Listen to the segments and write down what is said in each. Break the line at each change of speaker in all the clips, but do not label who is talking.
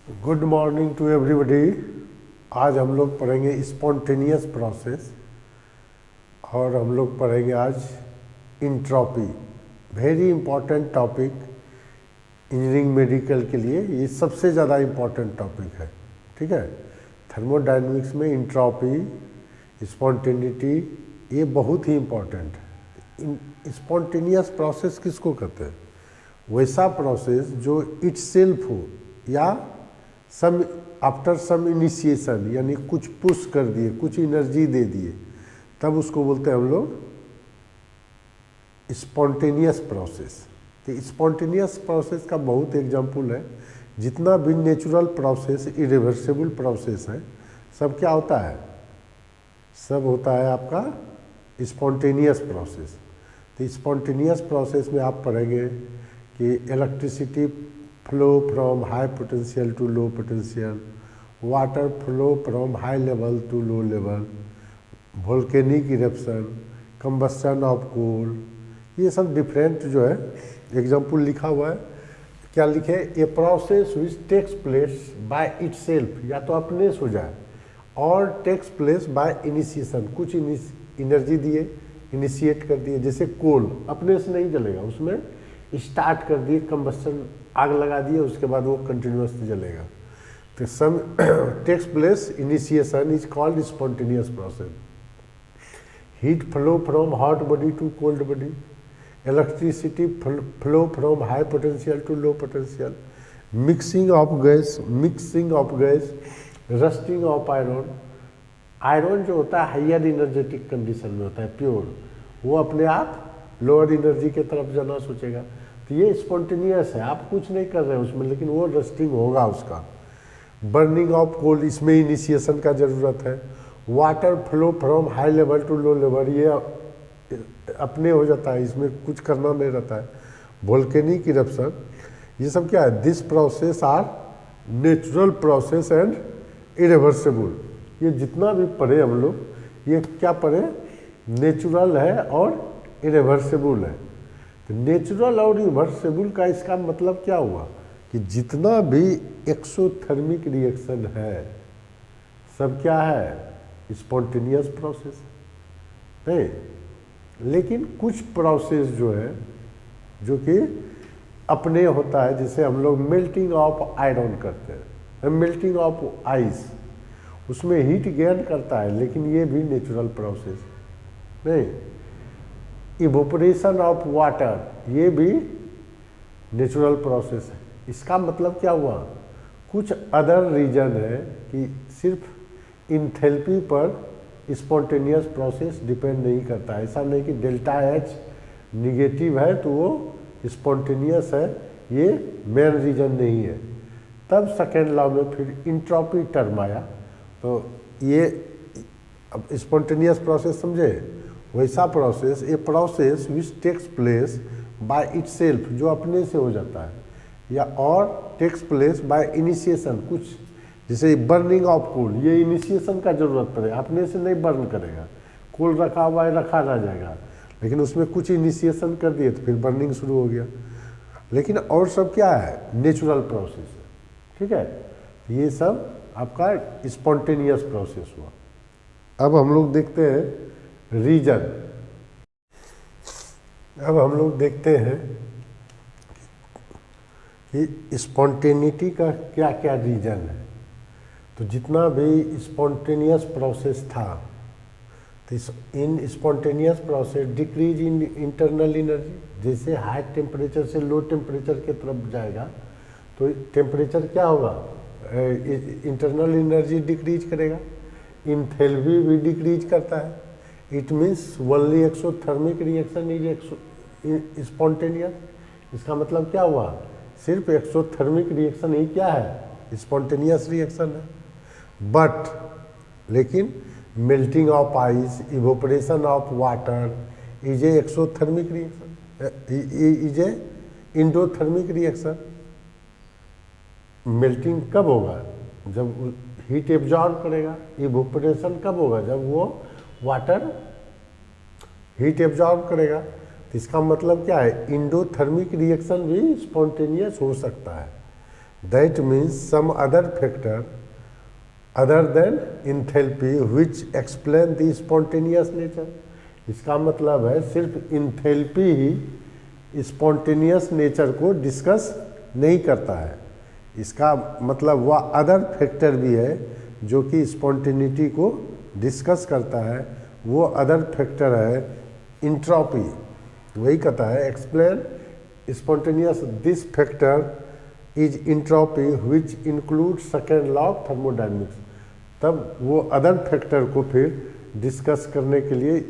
Good morning to everybody. आज हम लोग पढ़ेंगे स्पॉन्टेनियस प्रोसेस और हम लोग पढ़ेंगे आज entropy. Very important topic engineering medical के लिए, ये सबसे ज़्यादा इंपॉर्टेंट टॉपिक है। ठीक है, थर्मोडायनेमिक्स में इंट्रॉपी, स्पॉन्टेनिटी ये बहुत ही इम्पॉर्टेंट है। स्पॉन्टेनियस प्रोसेस किसको कहते हैं? वैसा प्रोसेस जो इटसेल्फ हो या सम आफ्टर सम इनिशिएशन, यानी कुछ पुश कर दिए, कुछ एनर्जी दे दिए, तब उसको बोलते हैं हम लोग स्पॉन्टेनियस प्रोसेस। तो स्पॉन्टेनियस प्रोसेस का बहुत एग्जाम्पल है। जितना भी नेचुरल प्रोसेस, इरिवर्सिबल प्रोसेस है, सब क्या होता है? सब होता है आपका स्पॉन्टेनियस प्रोसेस। तो स्पॉन्टेनियस प्रोसेस में आप पढ़ेंगे कि electricity flow from high potential to low potential, water flow from high level to low level, volcanic eruption, combustion of coal, ये सब डिफरेंट जो है एग्जाम्पल लिखा हुआ है। क्या लिखे? A process which takes place by itself, या तो अपने से हो जाए, और टेक्स प्लेस बाय इनिशिएशन, कुछ एनर्जी दिए, इनिशिएट कर दिए। जैसे कोल अपने से नहीं जलेगा, उसमें स्टार्ट कर दिए, कंबस्शन आग लगा दिए, उसके बाद वो कंटिन्यूअसली जलेगा। तो some takes place initiation is called spontaneous process. Heat flow from hot body to cold body, electricity flow from high potential to low potential, mixing of gas, rusting of iron. Iron जो होता है higher energetic condition में होता है, pure, वो अपने आप lower energy के तरफ जाना सोचेगा। तो ये स्पॉन्टेनियस है, आप कुछ नहीं कर रहे हैं उसमें, लेकिन वो रस्टिंग होगा उसका। बर्निंग ऑफ कोल, इसमें इनिशिएशन का ज़रूरत है। Water flow from high level to low level, ये अपने हो जाता है, इसमें कुछ करना नहीं रहता है। वोल्केनिक इरप्शन, ये सब क्या है? This process are natural process and irreversible. ये जितना भी पढ़े हम लोग, ये क्या पढ़े? नेचुरल है और इरिवर्सिबल है। तो नेचुरल और रिवर्सिबल का इसका मतलब क्या हुआ कि जितना भी एक्सोथर्मिक रिएक्शन है, सब क्या है? स्पॉन्टेनियस प्रोसेस नहीं। लेकिन कुछ प्रोसेस जो है, जो कि अपने होता है, जिसे हम लोग मेल्टिंग ऑफ आयरन करते हैं, मेल्टिंग ऑफ आइस, उसमें हीट गेन करता है, लेकिन ये भी नेचुरल प्रोसेस नहीं। इवोपरेशन ऑफ वाटर, ये भी नेचुरल प्रोसेस है। इसका मतलब क्या हुआ? कुछ अदर रीजन है कि सिर्फ इंथैल्पी पर स्पॉन्टेनियस प्रोसेस डिपेंड नहीं करता है। ऐसा नहीं कि डेल्टा एच निगेटिव है तो वो स्पॉन्टेनियस है, ये मेन रीजन नहीं है। तब सेकेंड लॉ में फिर इंट्रॉपी टर्म आया। तो ये अब स्पॉन्टेनियस प्रोसेस समझे? वैसा process, a process which takes place by itself, जो अपने से हो जाता है, या और टेक्स प्लेस बाय इनिशिएशन, कुछ जैसे बर्निंग ऑफ कोल, ये इनिशिएशन का जरूरत पड़े, अपने से नहीं बर्न करेगा। कोल रखा हुआ है, रखा रह जाएगा, लेकिन उसमें कुछ इनिशिएशन कर दिए तो फिर बर्निंग शुरू हो गया। लेकिन और सब क्या है? नेचुरल प्रोसेस है। ठीक है, ये सब आपका स्पॉन्टेनियस प्रोसेस हुआ। अब हम लोग देखते हैं रीजन। अब हम लोग देखते हैं कि स्पॉन्टेनिटी का क्या क्या रीजन है। तो जितना भी स्पॉन्टेनियस प्रोसेस था, तो in spontaneous process decrease in internal energy, जैसे हाई टेम्परेचर से लो टेम्परेचर की तरफ जाएगा तो टेम्परेचर क्या होगा? इंटरनल एनर्जी डिक्रीज करेगा। इंथैल्पी भी डिक्रीज करता है। It means only exothermic reaction is spontaneous. इसका मतलब क्या हुआ? सिर्फ एक्सोथर्मिक रिएक्शन ही क्या है? स्पॉन्टेनियस रिएक्शन है। बट लेकिन melting of ice, evaporation of water is a exothermic reaction, is a endothermic reaction. Melting कब होगा? जब हीट एब्जॉर्ब करेगा। इवोपरेशन कब होगा? जब वो वाटर हीट एब्जॉर्ब करेगा। तो इसका मतलब क्या है? इंडोथर्मिक रिएक्शन भी स्पॉन्टेनियस हो सकता है। That means some other factor other than enthalpy which explain the spontaneous nature. इसका मतलब है सिर्फ इंथैल्पी ही स्पॉन्टेनियस नेचर को डिस्कस नहीं करता है, इसका मतलब वह अदर फैक्टर भी है जो कि स्पॉन्टेनिटी को डिस्कस करता है। वो अदर फैक्टर है इंट्रोपी, वही कहता है explain spontaneous this factor is entropy which include second law of thermodynamics. तब वो अदर फैक्टर को फिर डिस्कस करने के लिए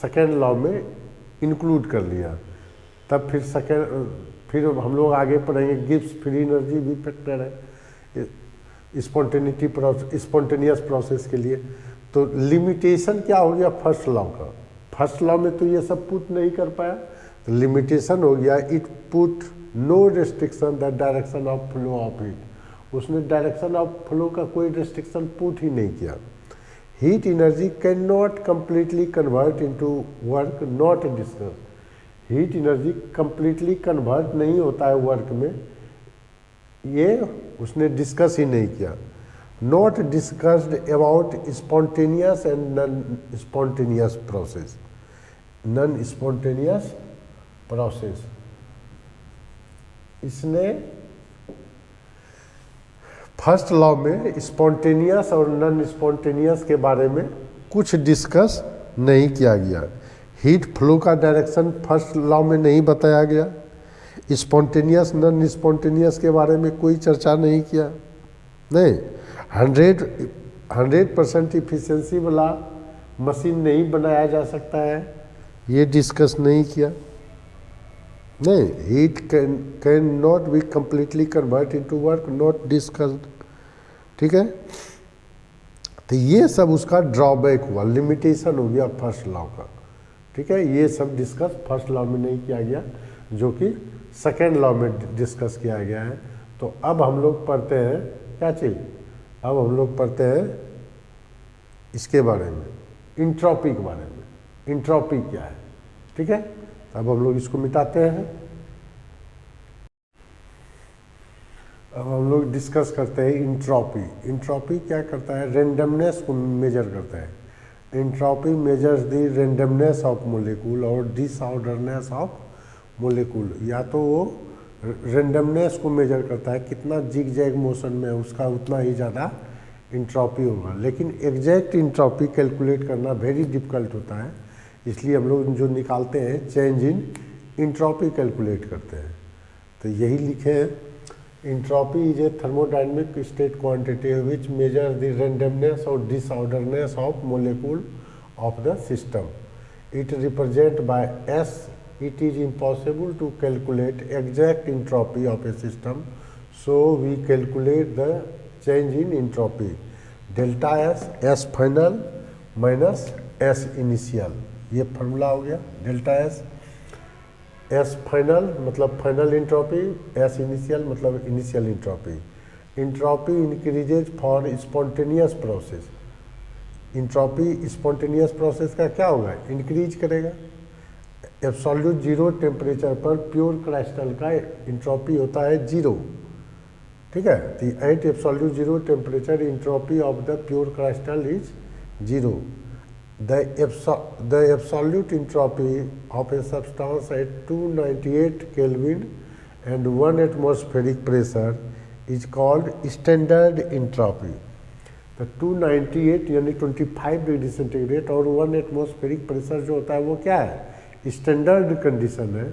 सेकेंड लॉ में इंक्लूड कर लिया। तब फिर हम लोग आगे पढ़ेंगे गिब्स फ्री एनर्जी भी फैक्टर है स्पॉन्टेनियस प्रोसेस के लिए। तो लिमिटेशन क्या हो गया फर्स्ट लॉ का? फर्स्ट लॉ में तो ये सब पुट नहीं कर पाया, तो लिमिटेशन हो गया it put no restriction the direction of flow of heat. उसने डायरेक्शन ऑफ फ्लो का कोई रेस्ट्रिक्शन पुट ही नहीं किया। Heat energy can not completely convert into work not discuss. Heat energy completely convert नहीं होता है वर्क में, ये उसने डिस्कस ही नहीं किया। Not discussed about spontaneous and non spontaneous process. Non spontaneous process इसने फर्स्ट लॉ में स्पॉन्टेनियस और नॉन स्पॉन्टेनियस के बारे में कुछ डिस्कस नहीं किया गया। हीट फ्लो का डायरेक्शन फर्स्ट लॉ में नहीं बताया गया। स्पॉन्टेनियस नॉन स्पॉन्टेनियस के बारे में कोई चर्चा नहीं किया। नहीं, 100% इफिशिएंसी वाला मशीन नहीं बनाया जा सकता है, ये डिस्कस नहीं किया। नहीं, heat can not be completely convert into work not discussed. ठीक है, तो ये सब उसका ड्रॉबैक हुआ, लिमिटेशन हो गया फर्स्ट लॉ का। ठीक है, ये सब डिस्कस फर्स्ट लॉ में नहीं किया गया, जो कि सेकेंड लॉ में डिस्कस किया गया है। तो अब हम लोग पढ़ते हैं क्या चीज़, अब हम लोग पढ़ते हैं इसके बारे में, इंट्रोपी के बारे में। इंट्रोपी क्या है? ठीक है, अब हम लोग इसको मिटाते हैं। अब हम लोग डिस्कस करते हैं इंट्रोपी। इंट्रोपी क्या करता है? रेंडमनेस को मेजर करता है। Entropy measures the randomness of molecule और डिसऑर्डरनेस ऑफ मोलिक्यूल। या तो वो रेंडमनेस को मेजर करता है, कितना जिग जैग मोशन में है उसका उतना ही ज़्यादा इंट्रोपी होगा। लेकिन एग्जैक्ट इंट्रोपी कैलकुलेट करना वेरी डिफ़िकल्ट होता है, इसलिए हम लोग जो निकालते हैं चेंज इन इंट्रोपी कैलकुलेट करते हैं। तो यही लिखे हैं, entropy is a thermodynamic state quantity which measure the randomness और disorderness of molecule of the system. It represent by S. It is impossible to calculate exact entropy of a system, so we calculate the change in entropy. Delta S, S final minus S initial, ये फार्मूला हो गया। Delta S, S final मतलब final entropy, S initial मतलब initial entropy. Entropy increases for spontaneous process. Entropy spontaneous process का क्या होगा? Increase करेगा। एब्सोल्यूट जीरो टेम्परेचर पर प्योर क्राइस्टल का इंट्रोपी होता है जीरो। ठीक है, तो at absolute zero temperature entropy of the pure crystal is zero. The absolute entropy of a substance at 298 kelvin and 1 atmospheric pressure is called standard entropy. तो 298 यानी 25 degree centigrade और 1 atmospheric pressure जो होता है वो क्या है? स्टैंडर्ड कंडीशन है,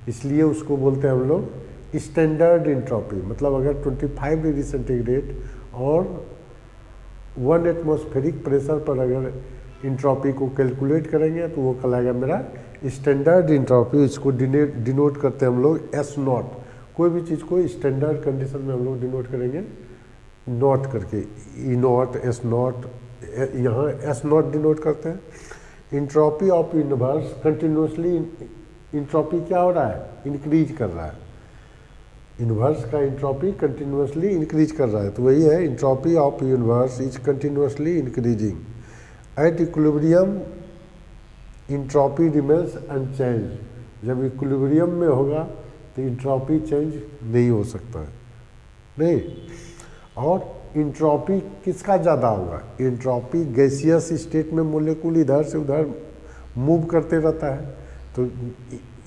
इसलिए उसको बोलते हैं हम लोग स्टैंडर्ड इंट्रोपी। मतलब अगर 25 डिग्री सेंटीग्रेड और 1 एटमॉस्फेरिक प्रेशर पर अगर इंट्रोपी को कैलकुलेट करेंगे तो वो कहलाएगा मेरा स्टैंडर्ड इंट्रोपी। इसको डिनोट करते हैं हम लोग एस नॉट। कोई भी चीज़ को स्टैंडर्ड कंडीशन में हम लोग डिनोट करेंगे नॉट करके, ई नॉट, एस नॉट, यहाँ एस नॉट डिनोट करते हैं। Entropy of universe continuously, entropy क्या हो रहा है? इंक्रीज कर रहा है। यूनिवर्स का इंट्रोपी कंटिन्यूसली इंक्रीज कर रहा है, तो वही है entropy of universe is continuously increasing. At equilibrium entropy remains unchange. जब इक्विलिब्रियम में होगा तो इंट्रोपी चेंज नहीं हो सकता है। नहीं। और इंट्रॉपी किसका ज़्यादा होगा? इंट्रॉपी गैसियस स्टेट में मोलेकुल इधर से उधर मूव करते रहता है, तो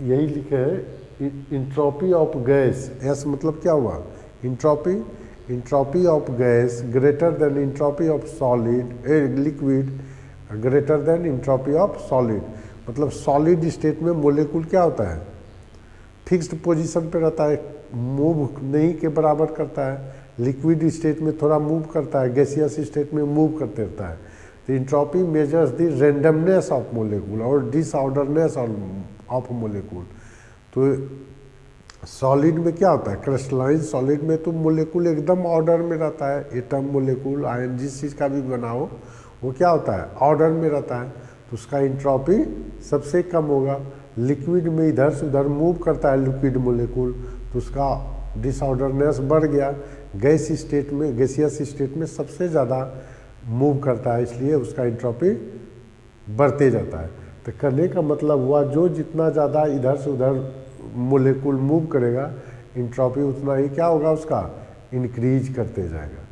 यही लिखे है इंट्रॉपी ऑफ गैस। एस मतलब क्या हुआ? Entropy. Entropy of gas greater than entropy of solid liquid greater than entropy of solid. मतलब सॉलिड स्टेट में मोलेकुल क्या होता है? फिक्स्ड पोजीशन पे रहता है, मूव नहीं के बराबर करता है। लिक्विड स्टेट में थोड़ा मूव करता है, गैसियस स्टेट में मूव करते रहता है। तो entropy measures the randomness of molecule और डिसऑर्डरनेस ऑफ मोलेकुल। तो सॉलिड में क्या होता है? क्रिस्टलाइन सॉलिड में तो मोलेकुल एकदम ऑर्डर में रहता है, एटम मोलेकुल आयन जिस चीज़ का भी बनाओ वो क्या होता है? ऑर्डर में रहता है, तो उसका इंट्रॉपी सबसे कम होगा। लिक्विड में इधर से उधर मूव करता है लिक्विड मोलेकुल, तो उसका डिसऑर्डरनेस बढ़ गया। गैस स्टेट में गैसियस स्टेट में सबसे ज़्यादा मूव करता है, इसलिए उसका इंट्रॉपी बढ़ते जाता है। तो करने का मतलब हुआ जो जितना ज़्यादा इधर से उधर मोलेकुल मूव करेगा, इंट्रॉपी उतना ही क्या होगा? उसका इंक्रीज करते जाएगा।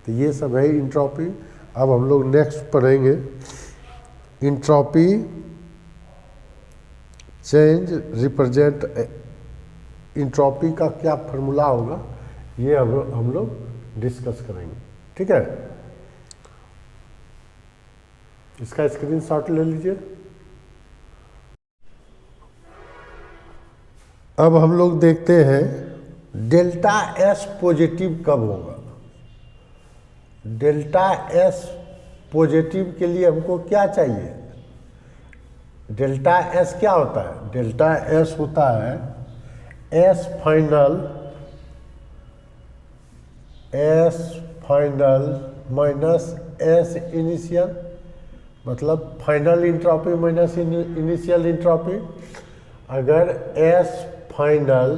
तो ये सब है इंट्रॉपी। अब हम लोग नेक्स्ट पढ़ेंगे इंट्रॉपी चेंज रिप्रेजेंट। इंट्रॉपी का क्या फार्मूला होगा ये हम लोग डिस्कस करेंगे, ठीक है। इसका स्क्रीनशॉट ले लीजिए। अब हम लोग देखते हैं डेल्टा एस पॉजिटिव कब होगा। डेल्टा एस पॉजिटिव के लिए हमको क्या चाहिए? डेल्टा एस क्या होता है? डेल्टा एस होता है S final minus S initial, मतलब final entropy minus initial entropy. अगर S final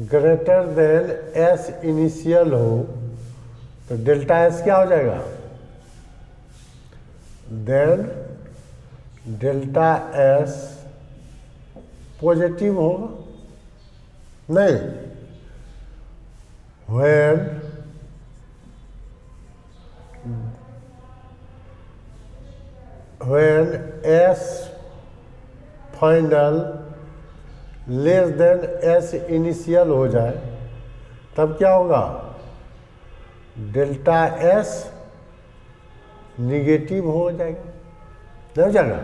greater than S initial हो तो डेल्टा एस क्या हो जाएगा? देन डेल्टा एस पॉजिटिव होगा। नहीं, when S final less than S initial हो जाए तब क्या होगा? डेल्टा S निगेटिव हो जाएगा, नहीं हो जाएगा?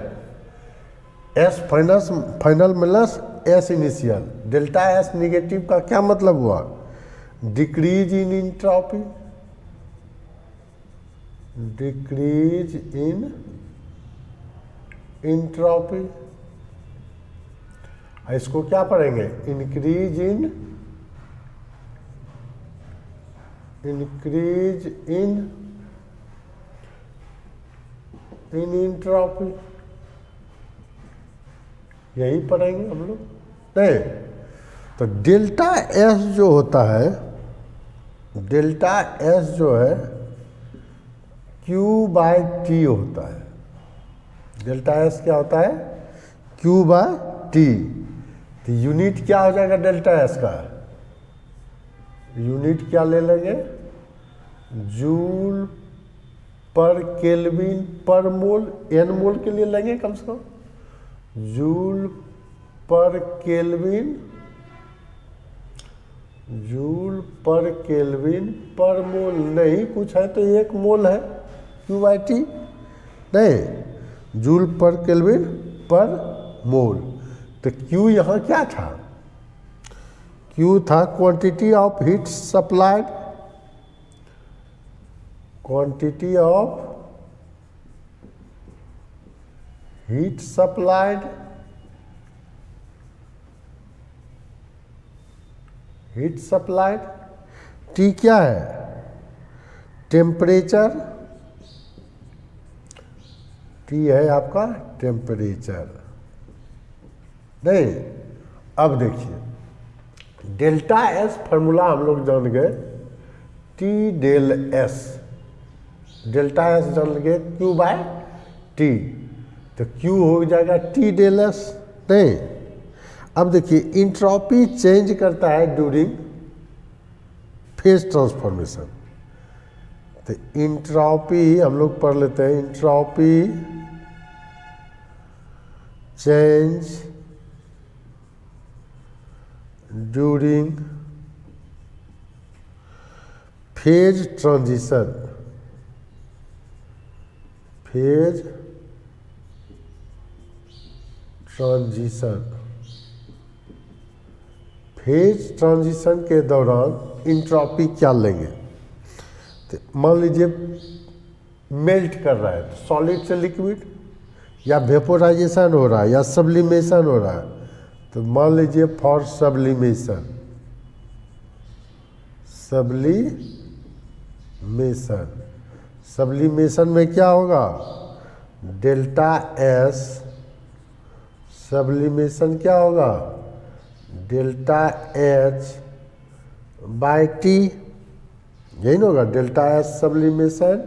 S final minus S initial, delta S negative का क्या मतलब हुआ? Decrease in entropy, decrease in entropy. इसको क्या पढ़ेंगे? इंक्रीज इन इंट्रॉपी, यही पढ़ेंगे हम लोग। नहीं तो डेल्टा एस जो होता है, डेल्टा एस जो है Q/T होता है। डेल्टा एस क्या होता है? Q/T। तो यूनिट क्या हो जाएगा डेल्टा एस का? यूनिट क्या ले लेंगे? जूल पर केल्विन पर मोल, एन मोल के लिए लेंगे कम से कम। जूल पर केल्विन पर मोल, नहीं कुछ है तो 1 मोल है Q/T, नहीं जूल पर केल्विन पर मोल। तो Q यहाँ क्या था? Q था quantity of heat supplied, quantity of heat supplied, heat supplied. T क्या है? टेम्परेचर, T है आपका टेम्परेचर। नहीं, अब देखिए डेल्टा एस फार्मूला हम लोग जान गए, T del S, delta S जान गए Q/T, तो Q हो जाएगा T डेल एस। नहीं, अब देखिए इंट्रॉपी चेंज करता है ड्यूरिंग फेज ट्रांसफॉर्मेशन। तो इंट्रॉपी हम लोग पढ़ लेते हैं, entropy change during phase transition, phase transition. Phase transition के दौरान इंट्रॉपी क्या लेंगे? तो मान लीजिए मेल्ट कर रहा है, तो सॉलिड से लिक्विड, या वेपोराइजेशन हो रहा है, या सब्लिमेशन हो रहा है। तो मान लीजिए फॉर सब्लिमेशन, सब्लिमेशन में क्या होगा? डेल्टा एस, सब्लिमेशन क्या होगा? डेल्टा एच बाई टी, यही ना होगा, delta H sublimation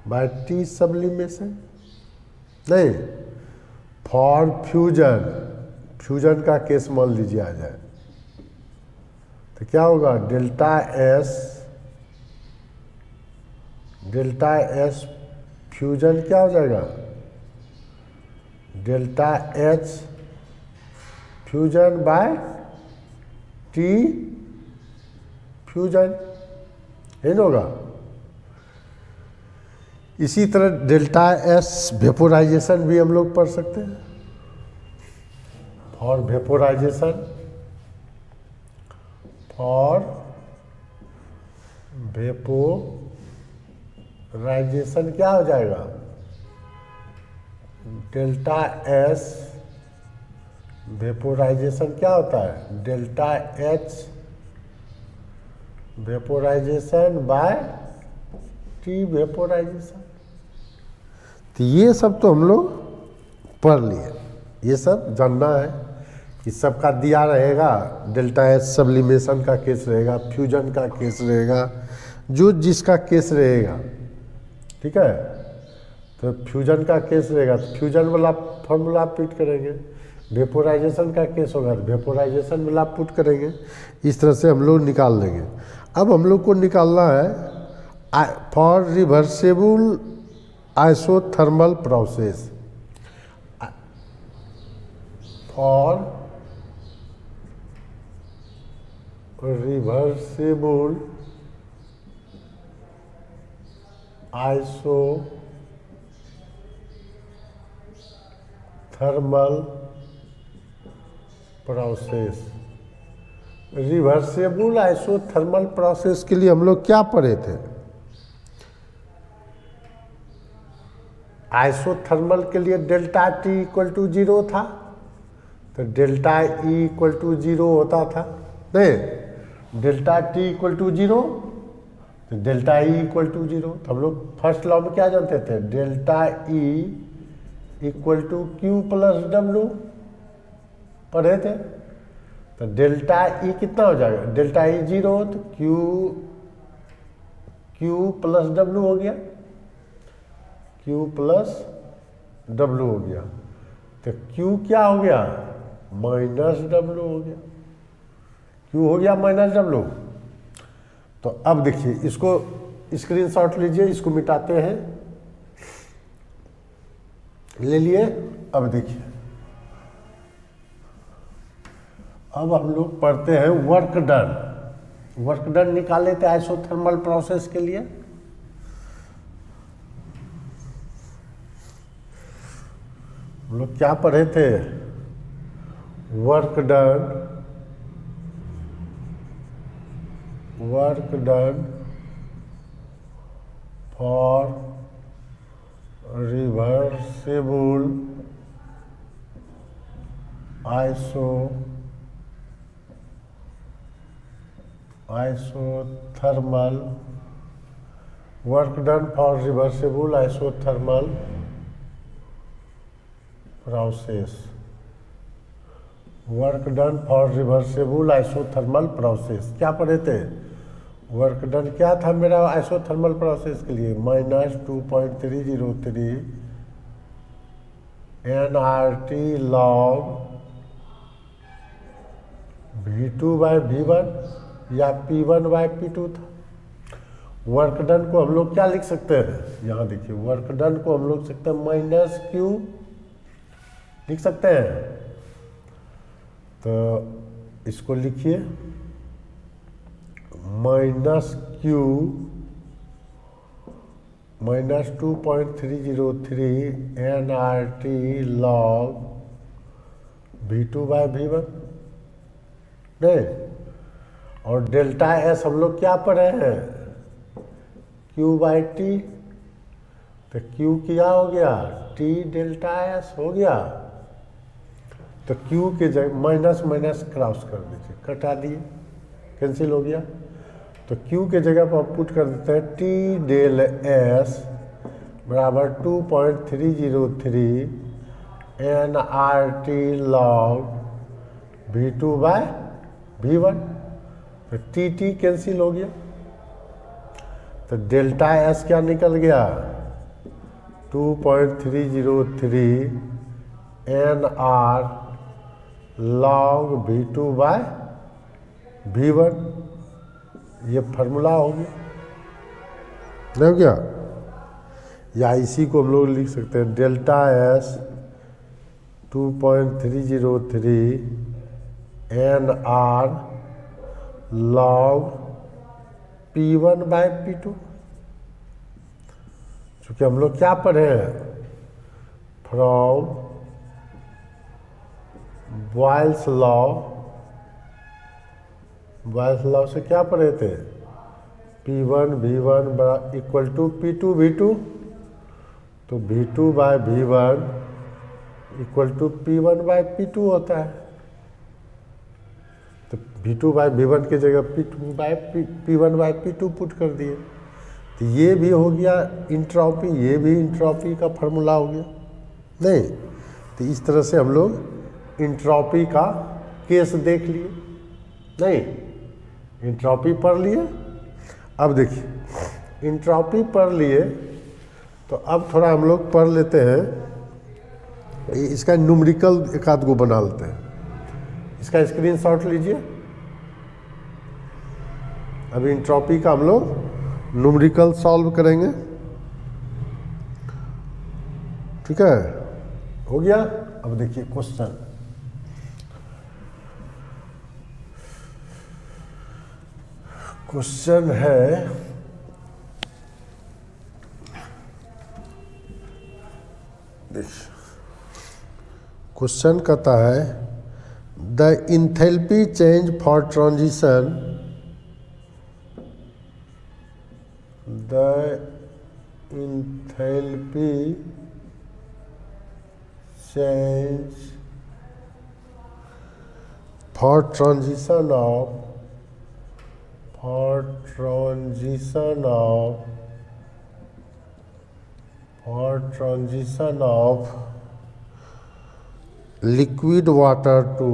by T sublimation. नहीं, फॉर फ्यूजन, फ्यूजन का केस मान लीजिए आ जाए, तो क्या होगा? डेल्टा एस फ्यूजन क्या हो जाएगा? Delta H fusion by T fusion, है ना होगा। इसी तरह डेल्टा एस वेपोराइजेशन भी हम लोग पढ़ सकते हैं। फॉर वेपोराइजेशन, फॉर वेपोराइजेशन क्या हो जाएगा? डेल्टा एस वेपोराइजेशन क्या होता है? Delta H vaporisation by T vaporisation. तो ये सब तो हम लोग पढ़ लिए, ये सब जानना है कि सबका दिया रहेगा। डेल्टा एच सब्लिमेशन का केस रहेगा, फ्यूजन का केस रहेगा, जो जिसका केस रहेगा, ठीक है। तो फ्यूजन का केस रहेगा तो फ्यूजन वाला फॉर्मूला पुट करेंगे, वेपोराइजेशन का केस होगा तो वेपोराइजेशन वाला पुट करेंगे। इस तरह से हम लोग निकाल लेंगे। अब हम लोग को निकालना है for reversible isothermal process, for reversible isothermal process. Reversible isothermal process के लिए हम लोग क्या पढ़े थे? आइसोथर्मल के लिए डेल्टा टी इक्वल टू 0 था, तो डेल्टा ई इक्वल टू 0 होता था। नहीं, डेल्टा टी इक्वल टू 0, तो डेल्टा ई इक्वल टू 0। तो हम लोग फर्स्ट लॉ में क्या जानते थे? Delta E equal to Q plus W पढ़े थे। तो डेल्टा ई कितना हो जाएगा? डेल्टा ई 0, तो क्यू प्लस डब्ल्यू हो गया, क्यू प्लस डब्ल्यू हो गया। तो क्यू क्या हो गया? माइनस डब्ल्यू हो गया, क्यू हो गया माइनस डब्ल्यू। तो अब देखिए, इसको स्क्रीनशॉट लीजिए, इसको मिटाते हैं, ले लिए। अब देखिए, अब हम लोग पढ़ते हैं वर्क डन। वर्क डन निकाले थे आइसोथर्मल प्रोसेस के लिए। हम लोग क्या पढ़े थे? Work done for reversible isothermal, work done for reversible isothermal process, work done for reversible isothermal process. क्या पढ़े थे? वर्क डन क्या था मेरा आइसोथर्मल प्रोसेस के लिए? -2.303 nRT log V2/V1 या P1/P2 था। वर्क डन को हम लोग क्या लिख सकते हैं, यहाँ देखिए वर्क डन को हम लोग सकते हैं -Q लिख सकते हैं। तो इसको लिखिए -Q -2.303 nRT log V2/V1 नहीं, और डेल्टा एस हम लोग क्या पढ़े हैं, Q/T। तो Q क्या हो गया, T डेल्टा एस हो गया। तो Q के जगह माइनस माइनस क्रॉस कर दीजिए, कटा दिए, कैंसिल हो गया। तो Q के जगह पर आप पुट कर देते हैं T डेल एस बराबर 2.303 nRT log V2/V1। तो T कैंसिल हो गया, तो डेल्टा एस क्या निकल गया, 2.303 nR log V2/V1। ये फार्मूला हो गया, नहीं हो गया। या इसी को हम लोग लिख सकते हैं delta S 2.303 nR log P1/P2। चूँकि हम लोग क्या पढ़े हैं, फ्रॉम बॉयल्स लॉ से क्या पढ़े थे, P1/V1 इक्वल टू P2/V2। तो V2/V1 इक्वल टू P1/P2 होता है। तो V2/V1 की जगह P1/P2 पुट कर दिए। तो ये भी हो गया इंट्रॉपी, ये भी इंट्रॉपी का फार्मूला हो गया, नहीं। तो इस तरह से हम लोग इंट्रॉपी का केस देख लिए, नहीं, इंट्रॉपी पढ़ लिए। अब देखिए इंट्रॉपी पढ़ लिए, तो अब थोड़ा हम लोग पढ़ लेते हैं, इसका न्यूमेरिकल एक आध गो बना लेते हैं। इसका स्क्रीनशॉट लीजिए। अभी इंट्रॉपी का हम लोग न्यूमेरिकल सॉल्व करेंगे, ठीक है, हो गया। अब देखिए क्वेश्चन, क्वेश्चन है क्वेश्चन कहता है the enthalpy change for transition, the enthalpy change for transition of liquid water to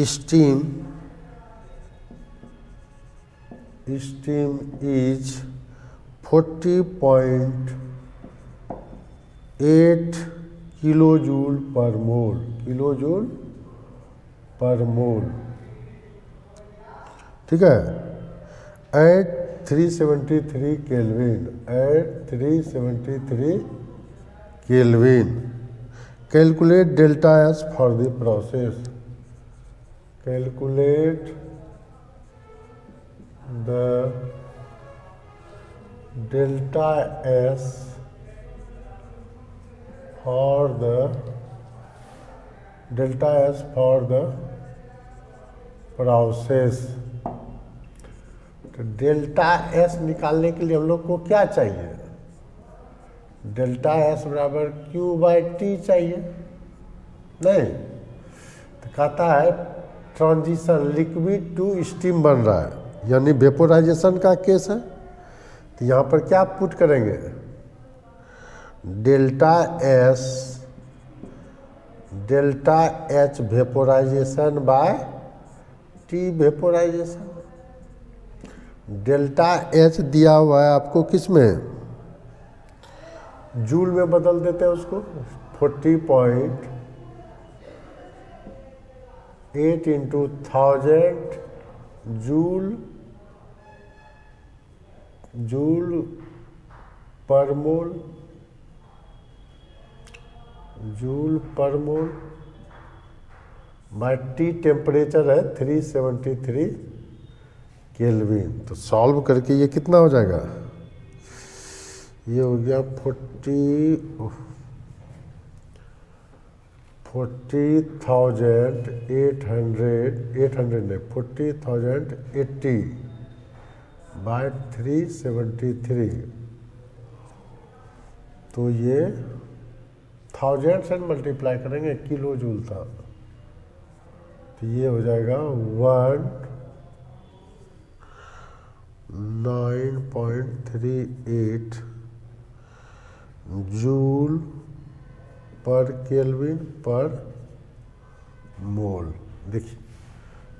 steam is 40.8 kilojoule per mole, ठीक है, at 373 kelvin. Calculate delta S for the process, calculate the delta S for the process. तो delta S निकालने के लिए हम लोग को क्या चाहिए, डेल्टा एस बराबर Q/T चाहिए, नहीं। तो कहता है ट्रांजिशन लिक्विड टू स्टीम बन रहा है, यानी वेपोराइजेशन का केस है। तो यहाँ पर क्या पुट करेंगे, delta H vaporisation by T vaporisation. Delta H दिया हुआ है आपको किस में, जूल में बदल देते हैं उसको, 40.8 इंटू 1000 जूल पर मोल बाय टी टेम्परेचर है 373 केल्विन। तो सॉल्व करके ये कितना हो जाएगा, ये हो गया 40,880 बाय 373। तो ये 1000 से मल्टीप्लाई करेंगे, किलो जूल था, तो ये हो जाएगा 19.38 जूल पर केल्विन पर मोल। देखिए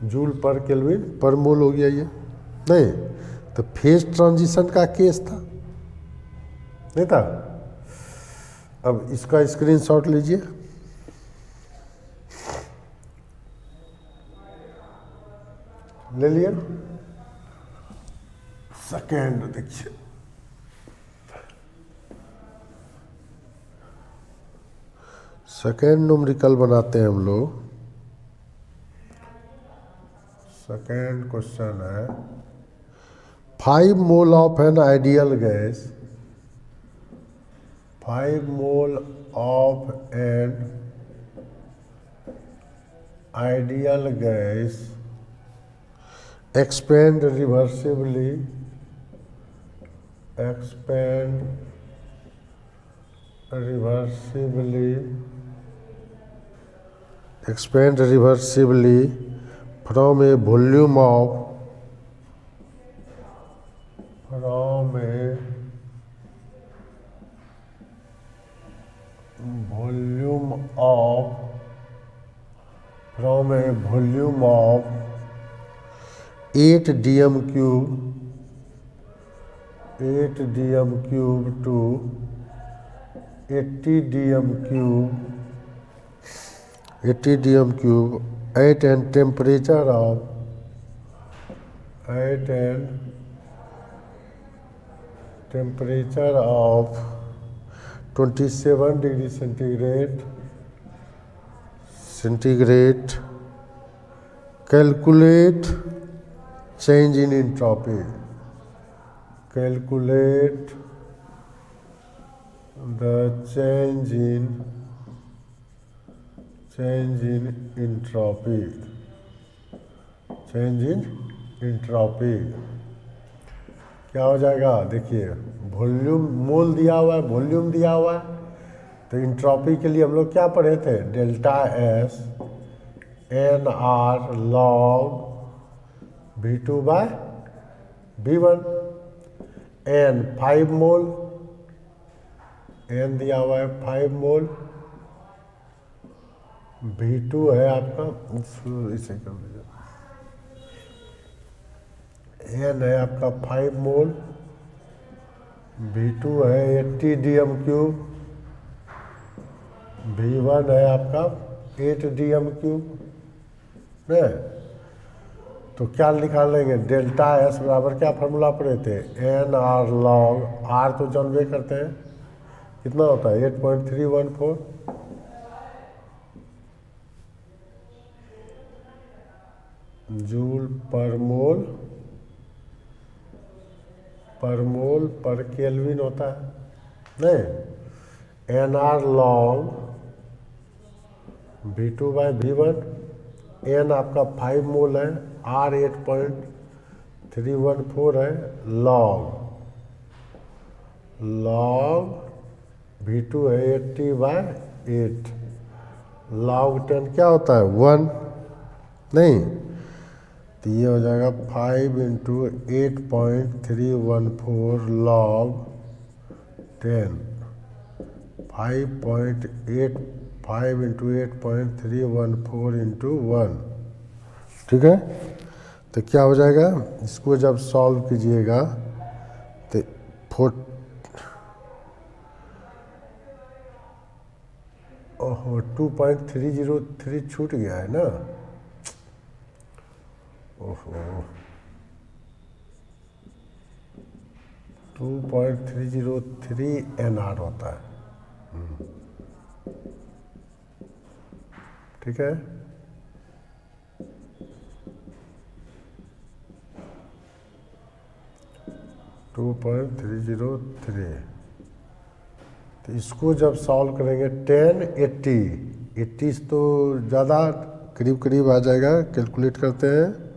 जूल पर केल्विन पर मोल हो गया ये, नहीं तो फेज ट्रांजिशन का केस था, नहीं था। अब इसका स्क्रीनशॉट लीजिए, ले लिया। सेकेंड देखिए, सेकेंड न्यूमेरिकल बनाते हैं हम लोग। सेकेंड क्वेश्चन है 5 mole of an ideal gas, 5 mole of an ideal gas expand reversibly from a volume of 8 dm cube to 80 dm cube at an temperature of 27 degree centigrade. Calculate change in entropy. Calculate the change in entropy. Change in entropy क्या हो जाएगा, देखिए volume mole दिया हुआ है, volume दिया हुआ है, तो इंट्रॉपी के लिए हम लोग क्या पढ़े थे, delta S N R log V2 by V1। N 5 mole, N दिया हुआ है 5 मोल, V2 है आपका, इसे कर लीजिए, एन है आपका 5 मोल, V2 है 80 dm क्यूब, V1 है आपका 8 dm क्यूब, नहीं तो क्या निकालेंगे, डेल्टा एस बराबर क्या फार्मूला पढ़े थे, एन आर लॉग, आर तो जानवे करते हैं कितना होता है 8.314, जूल पर मोल पर केल्विन होता है, नहीं N R log V2 by V1, N आपका 5 मोल है, आर 8.314 है, लॉग V2 है 80 बाय 8, लॉग 10 क्या होता है 1, नहीं तो ये हो जाएगा 5 इंटू 8.314 लॉग 10, 5 इंटू 8.314 इंटू 1, ठीक है। तो क्या हो जाएगा, इसको जब सॉल्व कीजिएगा तो 2.303 छूट गया है ना। ओहो 2.303 NR होता है। ठीक है, टू 2.303। तो इसको जब सॉल्व करेंगे 80 तो ज़्यादा करीब करीब आ जाएगा। कैलकुलेट करते हैं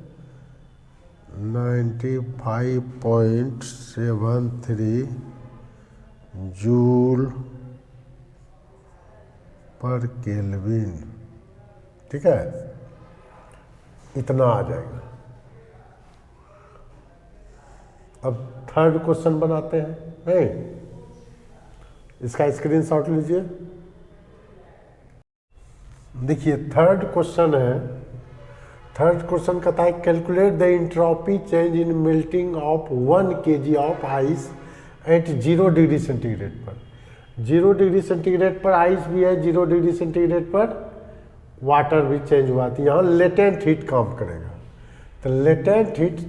95.73 जूल पर केल्विन। ठीक है, इतना आ जाएगा। अब थर्ड क्वेश्चन बनाते हैं। इसका स्क्रीनशॉट लीजिए। देखिए थर्ड क्वेश्चन है। थर्ड क्वेश्चन कहता है calculate the entropy change in melting of 1 kg of ice eight 0 degree centigrade पर। 0 डिग्री सेंटीग्रेड पर आइस भी है, 0 डिग्री सेंटीग्रेड पर वाटर भी चेंज हुआ। तो यहाँ लेटेंट हीट काम करेगा। तो लेटेंट हीट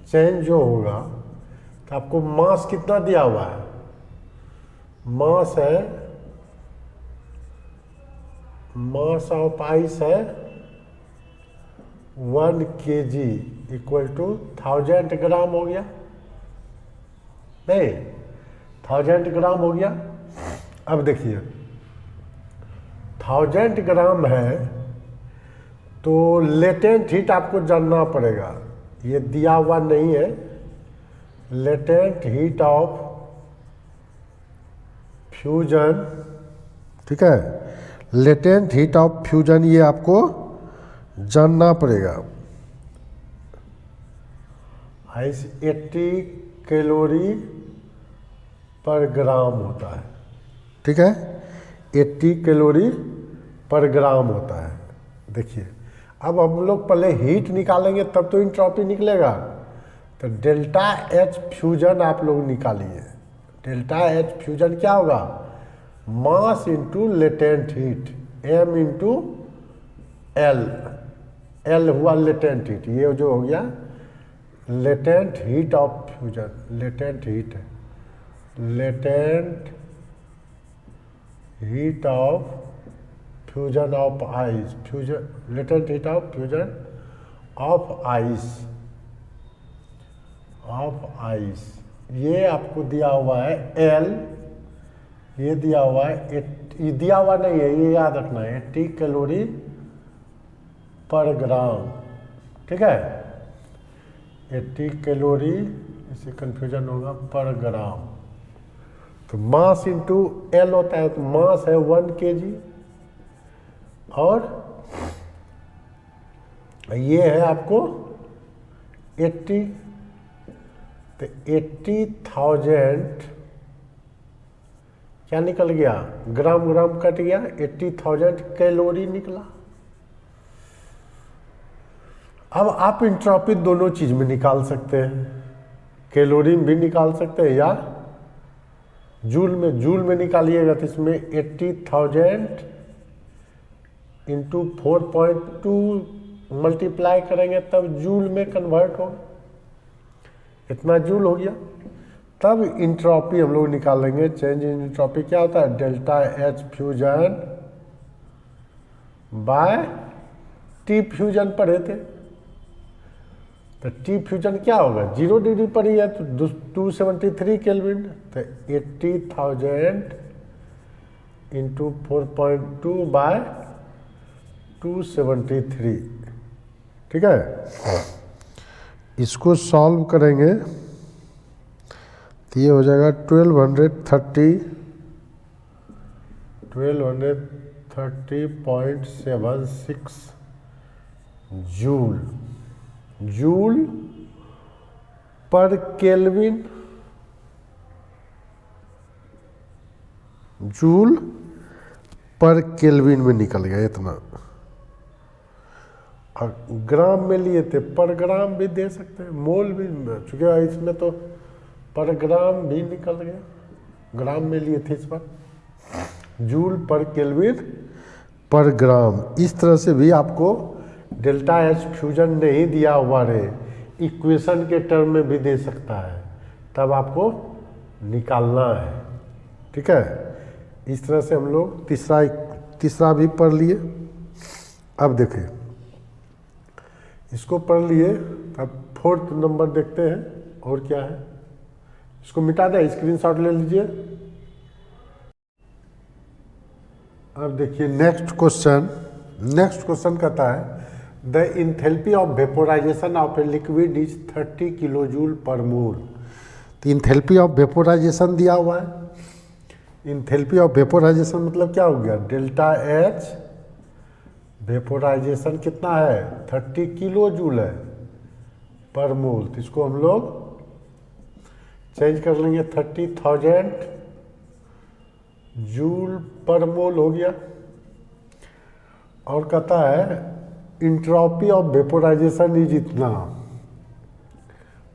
चेंज जो होगा, तो आपको मास कितना दिया हुआ है, मास है, मास ऑफ आइस है 1 kg इक्वल टू 1000 ग्राम हो गया, नहीं 1000 ग्राम हो गया। अब देखिए 1000 ग्राम है तो लेटेंट हीट आपको जानना पड़ेगा, ये दिया हुआ नहीं है। लेटेंट हीट ऑफ फ्यूजन, ठीक है, लेटेंट हीट ऑफ फ्यूजन ये आपको जानना पड़ेगा। आइस 80 कैलोरी पर ग्राम होता है। ठीक है, 80 कैलोरी पर ग्राम होता है। देखिए अब हम लोग पहले हीट निकालेंगे तब तो इंट्रॉपी निकलेगा। तो डेल्टा एच फ्यूजन आप लोग निकालिए। डेल्टा एच फ्यूजन क्या होगा, mass into latent heat, m into L हुआ लेटेंट हीट। ये जो हो गया latent heat of fusion, latent heat है, latent heat of fusion of ice, fusion latent heat of fusion of ice, of ice. ये आपको दिया हुआ है L, ये दिया हुआ है, ये दिया हुआ नहीं है, ये याद रखना है 80 कैलोरी पर ग्राम। ठीक है, 80 कैलोरी, इससे कंफ्यूजन होगा, पर ग्राम। तो मास इंटू L होता है, तो मास है 1 kg और ये है आपको 80। तो 80,000 क्या निकल गया, ग्राम ग्राम कट गया, 80,000 कैलोरी निकला। अब आप इंट्रॉपी दोनों चीज में निकाल सकते हैं, कैलोरी में भी निकाल सकते हैं या जूल में निकालिएगा। तो इसमें 80,000 इंटू 4.2 मल्टीप्लाई करेंगे तब जूल में कन्वर्ट होगा, इतना जूल हो गया। तब इंट्रॉपी हम लोग निकालेंगे। चेंज इन इंट्रॉपी क्या होता है, delta H fusion by T fusion पढ़े थे। तो टी फ्यूजन क्या होगा, 0 डिग्री पर ही है तो 273 केल्विन। तो 80,000 इंटू 4.2 बाय 273। ठीक है, इसको सॉल्व करेंगे तो ये हो जाएगा 1230.76 जूल, जूल पर केल्विन, जूल पर केल्विन में निकल गया इतना। ग्राम में लिए थे, पर ग्राम भी दे सकते हैं, मोल भी, चूँकि इसमें तो पर ग्राम भी निकल गया, ग्राम में लिए थे इस बार। जूल पर केल्विन पर ग्राम, इस तरह से भी आपको डेल्टा एच फ्यूजन नहीं दिया हुआ रहे, इक्वेशन के टर्म में भी दे सकता है, तब आपको निकालना है। ठीक है, इस तरह से हम लोग तीसरा भी पढ़ लिए। अब देखिए, इसको पढ़ लिए, अब फोर्थ नंबर देखते हैं और क्या है। इसको मिटा दें, स्क्रीनशॉट ले लीजिए। अब देखिए नेक्स्ट क्वेश्चन कहता है the enthalpy of vaporization of a liquid is 30 kilo joule per mole. तो इंथैल्पी ऑफ वेपोराइजेशन दिया हुआ है। इंथैल्पी ऑफ वेपोराइजेशन मतलब क्या हो गया, डेल्टा एच वेपोराइजेशन कितना है, 30 किलो जूल है पर मोल। तो इसको हम लोग चेंज कर लेंगे, 30,000 जूल पर मोल हो गया। और कहता है इंट्रॉपी ऑफ वेपोराइजेशन इज इतना,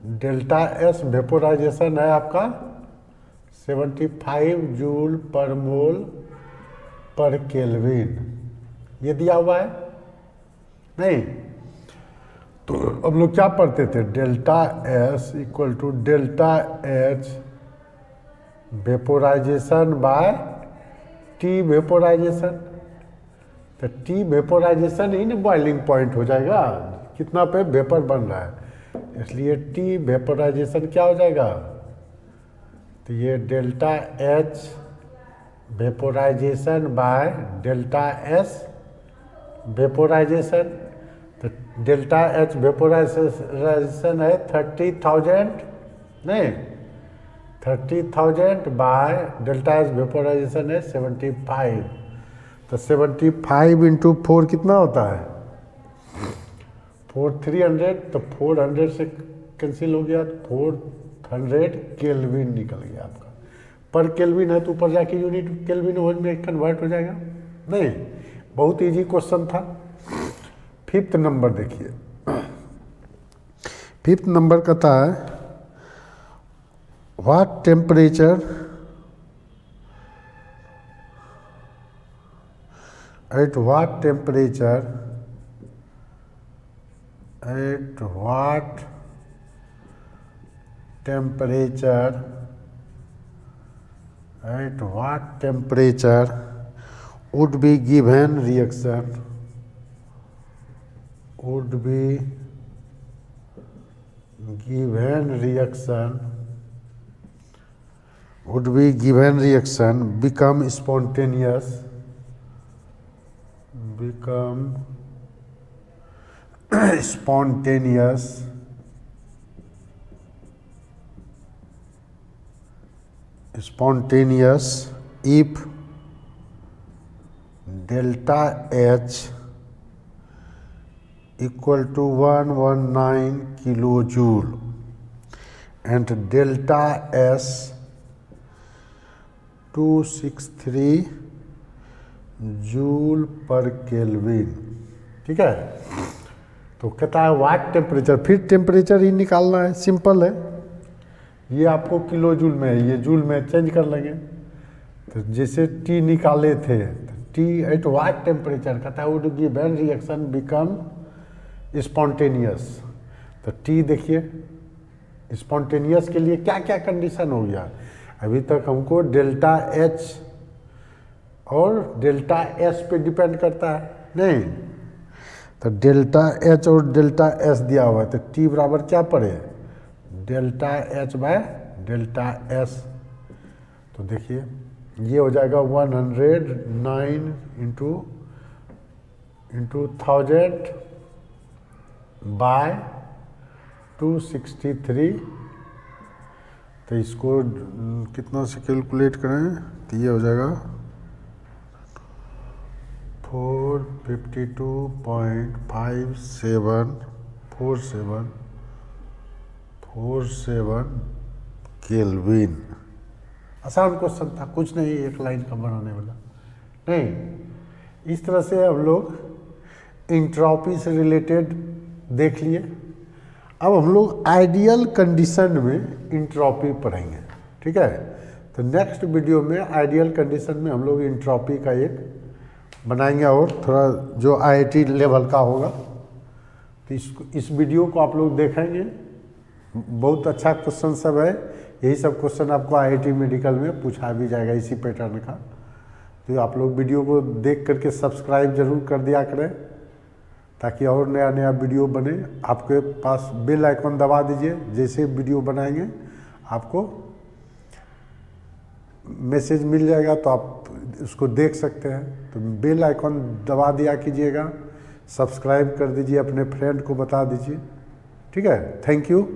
डेल्टा एस वेपोराइजेशन है आपका 75 जूल पर मोल पर केल्विन, ये दिया हुआ है नहीं। तो हम लोग क्या पढ़ते थे, delta S equal to delta H vaporisation by T vaporisation. तो टी वेपोराइजेशन ही ना बॉइलिंग पॉइंट हो जाएगा, कितना पे वेपर बन रहा है, इसलिए टी वेपोराइजेशन क्या हो जाएगा, तो ये delta H vaporisation by delta S vaporisation. तो डेल्टा एच वेपोराइजेशन है 30,000 नहीं, 30,000 बाय डेल्टा एच वेपोराइजेशन है 75। तो 75 इंटू 4 कितना होता है, 300। तो 400 से कैंसिल हो गया, तो 400 केल्विन निकल गया आपका। पर केल्विन है तो ऊपर जाके यूनिट केल्विन में कन्वर्ट हो जाएगा नहीं। बहुत इजी क्वेश्चन था। फिफ्थ नंबर देखिए, फिफ्थ नंबर कहता है what temperature at what temperature would be given reaction become spontaneous if delta H equal to 119 kilojoule and delta S 263 joule पर केल्विन। ठीक है, तो कहता है व्हाट टेम्परेचर, फिर टेम्परेचर ही निकालना है, सिंपल है। ये आपको किलो जूल में है, ये जूल में चेंज कर लेंगे। तो जैसे टी निकाले थे, तो टी एट व्हाट टेम्परेचर कहता है would given reaction become spontaneous. तो टी देखिए, स्पॉन्टेनियस के लिए क्या क्या कंडीशन हो गया, अभी तक हमको डेल्टा एच और डेल्टा एस पे डिपेंड करता है नहीं। तो डेल्टा एच और डेल्टा एस दिया हुआ है, तो टी बराबर क्या पड़े, delta H by delta S. तो देखिए ये हो जाएगा 109 इंटू 1000 बाय 263। तो इसको कितना से कैलकुलेट करें, तो ये हो जाएगा 452.5747 केल्विन। आसान क्वेश्चन था, कुछ नहीं, एक लाइन का बनाने वाला नहीं। इस तरह से हम लोग इंट्रॉपी से रिलेटेड देख लिए। अब हम लोग आइडियल कंडीशन में इंट्रॉपी पढ़ेंगे, ठीक है। तो नेक्स्ट वीडियो में आइडियल कंडीशन में हम लोग इंट्रॉपी का एक बनाएंगे और थोड़ा जो आईआईटी लेवल का होगा। तो इस वीडियो को आप लोग देखेंगे, बहुत अच्छा क्वेश्चन सब है। यही सब क्वेश्चन आपको आईआईटी मेडिकल में पूछा भी जाएगा इसी पैटर्न का। तो आप लोग वीडियो को देख करके सब्सक्राइब जरूर कर दिया करें, ताकि और नया नया वीडियो बने। आपके पास बेल आइकन दबा दीजिए, जैसे वीडियो बनाएंगे आपको मैसेज मिल जाएगा, तो आप उसको देख सकते हैं। तो बेल आइकन दबा दिया कीजिएगा, सब्सक्राइब कर दीजिए, अपने फ्रेंड को बता दीजिए, ठीक है। Thank you.